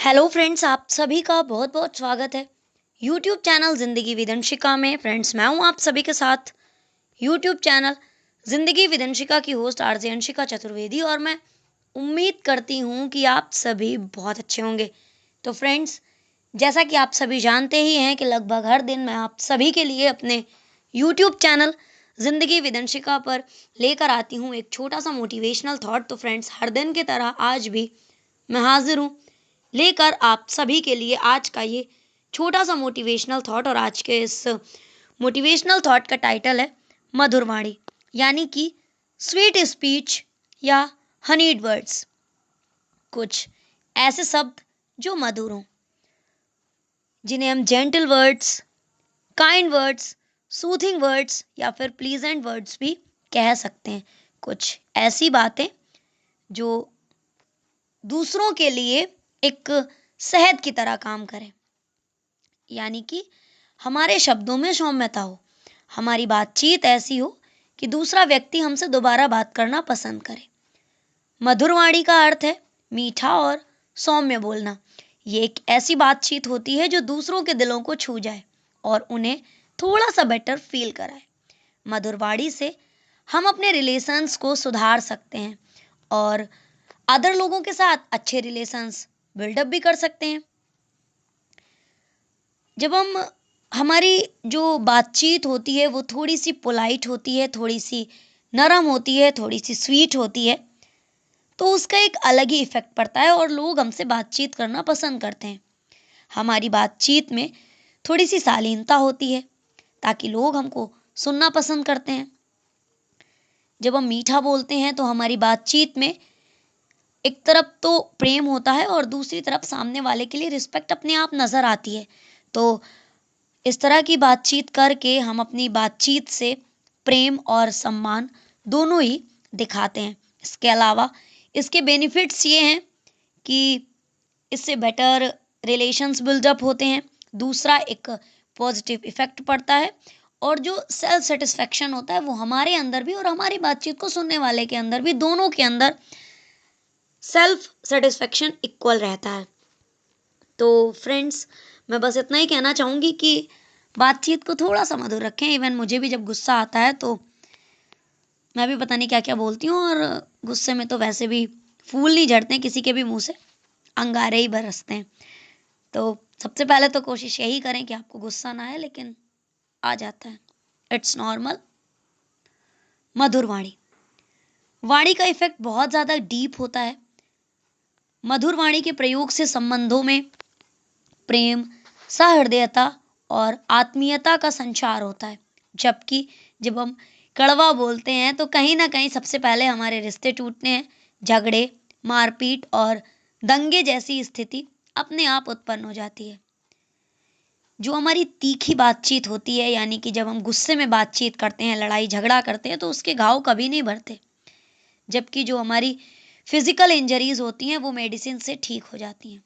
Hello friends, आप सभी का बहुत बहुत स्वागत है यूट्यूब चैनल ज़िंदगी विदंशिका में। फ्रेंड्स, मैं हूं आप सभी के साथ यूट्यूब चैनल ज़िंदगी विदंशिका की होस्ट आरजे अंशिका चतुर्वेदी, और मैं उम्मीद करती हूं कि आप सभी बहुत अच्छे होंगे। तो फ्रेंड्स, जैसा कि आप सभी जानते ही हैं कि लगभग हर दिन मैं आप सभी के लिए अपने यूट्यूब चैनल ज़िंदगी विदंशिका पर लेकर आती हूं एक छोटा सा मोटिवेशनल थॉट। तो फ्रेंड्स, हर दिन की तरह आज भी मैं हाजिर हूं लेकर आप सभी के लिए आज का ये छोटा सा मोटिवेशनल थॉट। और आज के इस मोटिवेशनल थॉट का टाइटल है मधुरवाणी, यानी कि स्वीट स्पीच या हनीड वर्ड्स। कुछ ऐसे शब्द जो मधुर हों, जिन्हें हम gentle words, kind words, soothing words या फिर प्लीजेंट वर्ड्स भी कह सकते हैं। कुछ ऐसी बातें जो दूसरों के लिए एक शहद की तरह काम करें, यानी कि हमारे शब्दों में सौम्यता हो, हमारी बातचीत ऐसी हो कि दूसरा व्यक्ति हमसे दोबारा बात करना पसंद करे। मधुरवाणी का अर्थ है मीठा और सौम्य बोलना। ये एक ऐसी बातचीत होती है जो दूसरों के दिलों को छू जाए और उन्हें थोड़ा सा बेटर फील कराए। मधुरवाणी से हम अपने रिलेशंस को सुधार सकते हैं और अदर लोगों के साथ अच्छे रिलेशंस बिल्डअप भी कर सकते हैं। जब हम हमारी जो बातचीत होती है वो थोड़ी सी पोलाइट होती है, थोड़ी सी नरम होती है, थोड़ी सी स्वीट होती है, तो उसका एक अलग ही इफेक्ट पड़ता है और लोग हमसे बातचीत करना पसंद करते हैं। हमारी बातचीत में थोड़ी सी शालीनता होती है ताकि लोग हमको सुनना पसंद करते हैं। जब हम मीठा बोलते हैं तो हमारी बातचीत में एक तरफ तो प्रेम होता है और दूसरी तरफ सामने वाले के लिए रिस्पेक्ट अपने आप नजर आती है। तो इस तरह की बातचीत करके हम अपनी बातचीत से प्रेम और सम्मान दोनों ही दिखाते हैं। इसके अलावा इसके बेनिफिट्स ये हैं कि इससे बेटर रिलेशंस बिल्डअप होते हैं। दूसरा, एक पॉजिटिव इफेक्ट पड़ता है और जो सेल्फ सेटिस्फेक्शन होता है वो हमारे अंदर भी और हमारी बातचीत को सुनने वाले के अंदर भी, दोनों के अंदर सेल्फ सेटिस्फेक्शन इक्वल रहता है। तो फ्रेंड्स, मैं बस इतना ही कहना चाहूंगी कि बातचीत को थोड़ा सा मधुर रखें। इवन मुझे भी जब गुस्सा आता है तो मैं भी पता नहीं क्या क्या बोलती हूँ, और गुस्से में तो वैसे भी फूल नहीं झड़ते किसी के भी मुंह से, अंगारे ही बरसते हैं। तो सबसे पहले तो कोशिश यही करें कि आपको गुस्सा ना आए, लेकिन आ जाता है, इट्स नॉर्मल। मधुर वाणी, वाणी का इफेक्ट बहुत ज्यादा डीप होता है। मधुर वाणी के प्रयोग से संबंधों में प्रेम, सहृदयता और आत्मीयता का संचार होता है। जबकि जब हम कड़वा बोलते हैं तो कहीं ना कहीं सबसे पहले हमारे रिश्ते टूटते हैं, झगड़े, मारपीट और दंगे जैसी स्थिति अपने आप उत्पन्न हो जाती है। जो हमारी तीखी बातचीत होती है, यानी कि जब हम गुस्से में बातचीत करते हैं, लड़ाई झगड़ा करते हैं, तो उसके घाव कभी नहीं भरते। जबकि जो हमारी फिजिकल इंजरीज होती हैं वो मेडिसिन से ठीक हो जाती हैं।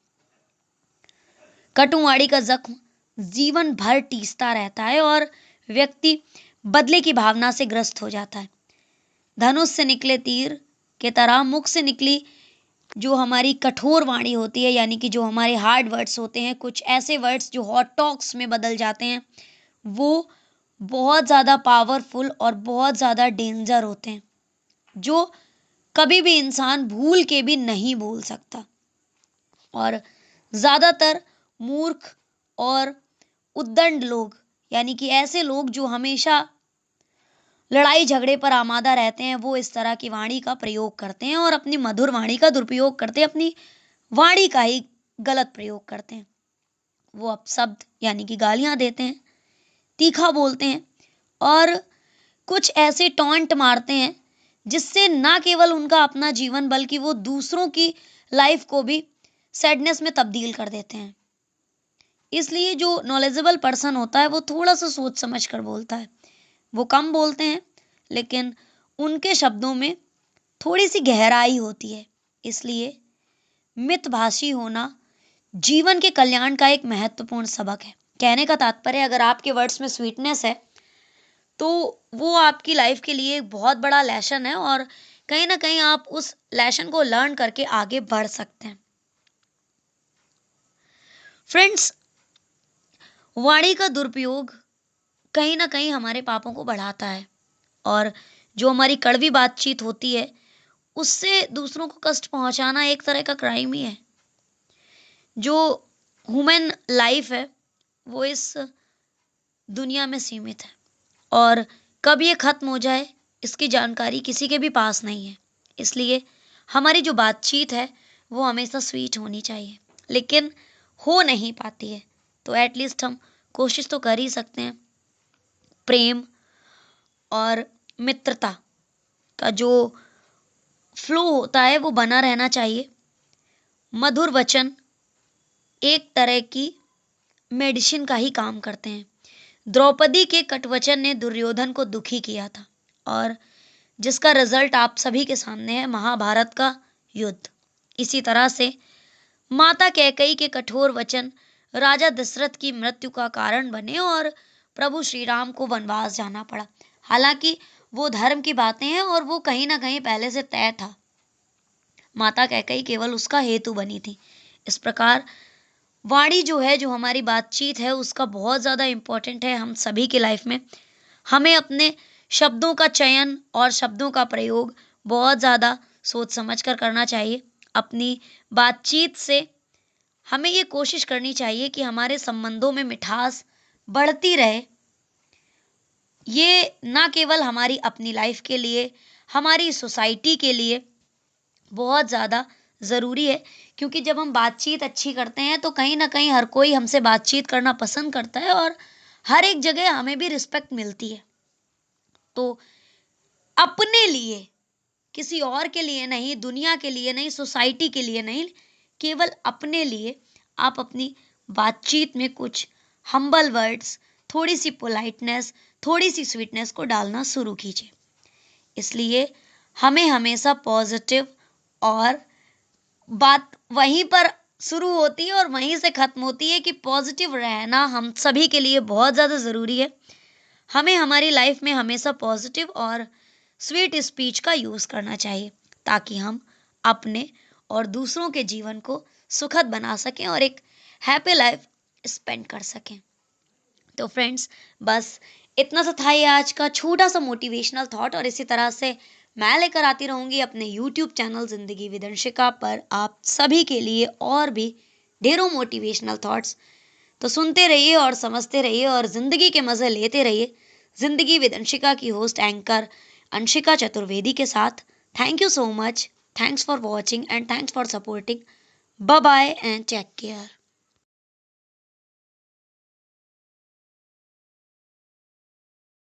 कटुवाणी का जख्म जीवन भर टीसता रहता है और व्यक्ति बदले की भावना से ग्रस्त हो जाता है। धनुष से निकले तीर के तरह मुख से निकली जो हमारी कठोर वाणी होती है, यानी कि जो हमारे हार्ड वर्ड्स होते हैं, कुछ ऐसे वर्ड्स जो हॉट टॉक्स में बदल जाते हैं, वो बहुत ज़्यादा पावरफुल और बहुत ज़्यादा डेंजर होते हैं, जो कभी भी इंसान भूल के भी नहीं भूल सकता। और ज़्यादातर मूर्ख और उद्दंड लोग, यानी कि ऐसे लोग जो हमेशा लड़ाई झगड़े पर आमादा रहते हैं, वो इस तरह की वाणी का प्रयोग करते हैं और अपनी मधुर वाणी का दुरुपयोग करते हैं, अपनी वाणी का ही गलत प्रयोग करते हैं। वो अपशब्द यानी कि गालियां देते हैं, तीखा बोलते हैं और कुछ ऐसे टॉन्ट मारते हैं जिससे ना केवल उनका अपना जीवन बल्कि वो दूसरों की लाइफ को भी सैडनेस में तब्दील कर देते हैं। इसलिए जो नॉलेजेबल पर्सन होता है वो थोड़ा सा सोच समझ कर बोलता है। वो कम बोलते हैं लेकिन उनके शब्दों में थोड़ी सी गहराई होती है। इसलिए मितभाषी होना जीवन के कल्याण का एक महत्वपूर्ण सबक है। कहने का तात्पर्य, अगर आपके वर्ड्स में स्वीटनेस है तो वो आपकी लाइफ के लिए एक बहुत बड़ा लेसन है और कहीं ना कहीं आप उस लेसन को लर्न करके आगे बढ़ सकते हैं। फ्रेंड्स, वाणी का दुरुपयोग कहीं ना कहीं हमारे पापों को बढ़ाता है, और जो हमारी कड़वी बातचीत होती है उससे दूसरों को कष्ट पहुंचाना एक तरह का क्राइम ही है। जो ह्यूमन लाइफ है वो इस दुनिया में सीमित है, और कब ये खत्म हो जाए इसकी जानकारी किसी के भी पास नहीं है। इसलिए हमारी जो बातचीत है वो हमेशा स्वीट होनी चाहिए, लेकिन हो नहीं पाती है तो एटलीस्ट हम कोशिश तो कर ही सकते हैं। प्रेम और मित्रता का जो फ्लो होता है वो बना रहना चाहिए। मधुर वचन एक तरह की मेडिसिन का ही काम करते हैं। द्रौपदी के कटवचन ने दुर्योधन को दुखी किया था, और जिसका रिजल्ट आप सभी के सामने है, महाभारत का युद्ध। इसी तरह से माता कैकेयी के कठोर वचन राजा दशरथ की मृत्यु का कारण बने और प्रभु श्री राम को वनवास जाना पड़ा। हालांकि वो धर्म की बातें हैं और वो कहीं ना कहीं पहले से तय था, माता कैकेयी केवल उसका हेतु बनी थी। इस प्रकार वाणी जो है, जो हमारी बातचीत है, उसका बहुत ज़्यादा इम्पोर्टेंट है हम सभी की लाइफ में। हमें अपने शब्दों का चयन और शब्दों का प्रयोग बहुत ज़्यादा सोच समझ कर करना चाहिए। अपनी बातचीत से हमें ये कोशिश करनी चाहिए कि हमारे संबंधों में मिठास बढ़ती रहे। ये ना केवल हमारी अपनी लाइफ के लिए, हमारी सोसाइटी के लिए बहुत ज़्यादा ज़रूरी है, क्योंकि जब हम बातचीत अच्छी करते हैं तो कहीं ना कहीं हर कोई हमसे बातचीत करना पसंद करता है, और हर एक जगह हमें भी रिस्पेक्ट मिलती है। तो अपने लिए, किसी और के लिए नहीं, दुनिया के लिए नहीं, सोसाइटी के लिए नहीं, केवल अपने लिए आप अपनी बातचीत में कुछ हम्बल वर्ड्स, थोड़ी सी पोलाइटनेस, थोड़ी सी स्वीटनेस को डालना शुरू कीजिए। इसलिए हमें हमेशा पॉजिटिव, और बात वहीं पर शुरू होती है और वहीं से खत्म होती है कि पॉजिटिव रहना हम सभी के लिए बहुत ज़्यादा ज़रूरी है। हमें हमारी लाइफ में हमेशा पॉजिटिव और स्वीट स्पीच का यूज़ करना चाहिए, ताकि हम अपने और दूसरों के जीवन को सुखद बना सकें और एक हैप्पी लाइफ स्पेंड कर सकें। तो फ्रेंड्स, बस इतना सा था ये आज का छोटा सा मोटिवेशनल थॉट, और इसी तरह से मैं लेकर आती रहूंगी अपने यूट्यूब चैनल जिंदगी विद अंशिका पर आप सभी के लिए और भी ढेरों मोटिवेशनल थॉट्स। तो सुनते रहिए और समझते रहिए और जिंदगी के मजे लेते रहिए। जिंदगी विद अंशिका की होस्ट एंकर अंशिका चतुर्वेदी के साथ। Thank you so much, thanks for watching and thanks for supporting. Bye bye and take care.